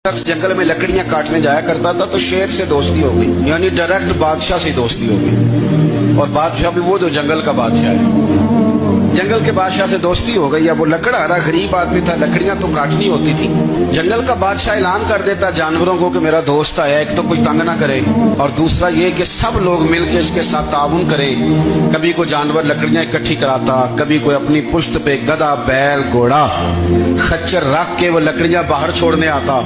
शख्स जंगल में लकड़ियां काटने जाया करता था तो शेर से दोस्ती हो गई, यानी डायरेक्ट बादशाह से दोस्ती हो गई। और बादशाह भी वो जो जंगल का बादशाह है, जंगल के बादशाह से दोस्ती हो गई। अब वो लकड़हारा गरीब आदमी था, लकड़ियां तो काटनी होती थी। जंगल का बादशाह ऐलान कर देता जानवरों को कि मेरा दोस्त आया, एक तो कोई तंग ना करे और दूसरा ये कि सब लोग मिलकर इसके साथ ताउन करें। कभी कोई जानवर लकड़ियां इकट्ठी कराता, कभी कोई अपनी पुश्त पे गधा, बैल, घोड़ा, खच्चर रख के वो लकड़ियां बाहर छोड़ने आता।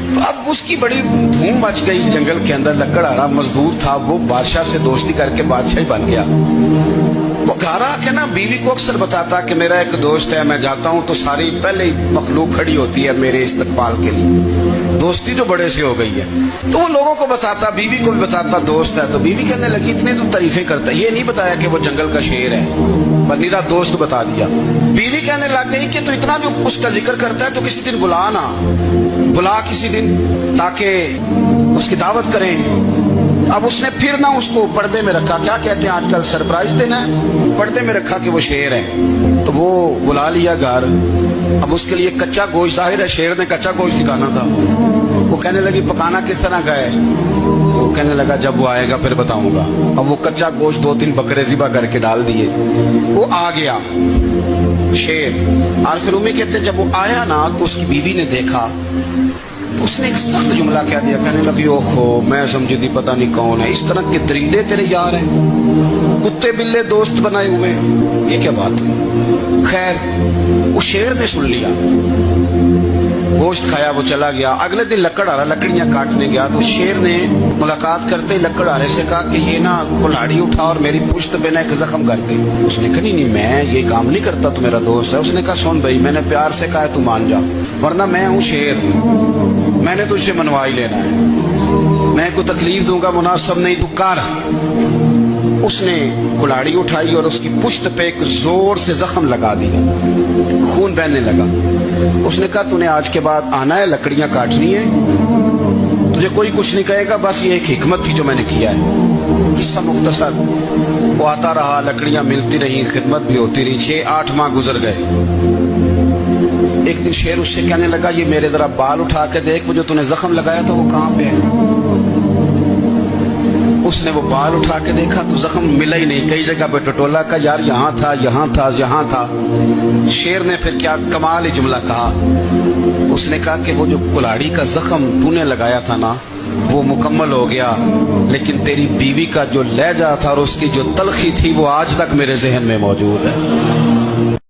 तो अब उसकी बड़ी धूम मच गई जंगल के अंदर। लकड़हारा मजदूर था, वो बादशाह से दोस्ती करके बादशाह ही बन गया। वो घर आके ना बीवी को अक्सर बताता कि मेरा एक दोस्त है, मैं जाता हूँ तो सारी पहले ही मखलूक खड़ी होती है मेरे इस्तकबाल के लिए। दोस्ती तो बड़े से हो गई है। तो वो लोगों को बताता, बीवी को भी बताता दोस्त है। तो बीवी कहने लगी इतने तो तारीफें करता, ये नहीं बताया कि वो जंगल का शेर है, बनीरा दोस्त बता दिया। बीवी कहने लग गई कि तो इतना जो उसका जिक्र करता है तो किसी दिन बुला ना, बुला किसी दिन ताकि उसकी दावत करें। अब उसने फिर ना उसको पर्दे में रखा, क्या कहते हैं आजकल सरप्राइज देना है, पर्दे में रखा कि वो शेर है। तो वो बुला लिया घर। अब उसके लिए कच्चा गोश्त, जाहिर है शेर ने कच्चा गोश्त दिखाना था। वो कहने लगी पकाना किस तरह का है? वो कहने लगा जब वो आएगा फिर बताऊंगा। अब वो कच्चा गोश्त 2-3 बकरे ज़िबा करके डाल दिए। वो आ गया शेर। और फिर उम्मीद कहते जब वो आया ना तो उसकी बीवी ने देखा, उसने एक सख्त जुमला कह दिया। कहने लगी ओहो, मैं समझी थी पता नहीं कौन है, इस तरह के दरिंदे तेरे यार हैं, कुत्ते बिल्ले दोस्त बनाए हुए, ये क्या बात हुई? खैर वो शेर ने सुन लिया, गोश्त खाया, वो चला गया। अगले दिन लकड़हारा लकड़ियां काटने गया तो शेर ने मुलाकात करते ही लकड़हारे से कहा कि ये ना कुल्हाड़ी उठा और मेरी पुश्त पे ना एक जख्म कर दे। उसने कहा नहीं मैं ये काम नहीं करता, तो मेरा दोस्त है। उसने कहा सुन भाई, मैंने प्यार से कहा है तू मान जा, वरना मैं हूँ शेर, मैंने तुझसे मनवा ही लेना है, मैं कोई तकलीफ दूंगा मुनासिब नहीं, तू कर। उसने कुल्हाड़ी उठाई और उसकी पुश्त पे एक जोर से जख्म लगा दिया, खून बहने लगा। उसने कहा तूने आज के बाद आना है, लकड़ियां काटनी है, तुझे कोई कुछ नहीं कहेगा, बस ये एक हिकमत थी जो मैंने किया है। किस्सा मुख्तसर। वो आता रहा, लकड़ियां मिलती रही, खिदमत भी होती रही। 6-8 माह गुजर गए। एक दिन शेर उससे कहने लगा ये मेरे जरा बाल उठा के देख, वो जो तूने जख्म लगाया था वो कहाँ पे है? उसने वो बाल उठा के देखा तो जख्म मिला ही नहीं, कई जगह पे टटोला का यार यहाँ था, यहाँ था, यहाँ था। शेर ने फिर क्या कमाल ही जुमला कहा। उसने कहा कि वो जो कुल्हाड़ी का जख्म तूने लगाया था ना वो मुकम्मल हो गया, लेकिन तेरी बीवी का जो लहजा था और उसकी जो तलखी थी वो आज तक मेरे जहन में मौजूद है।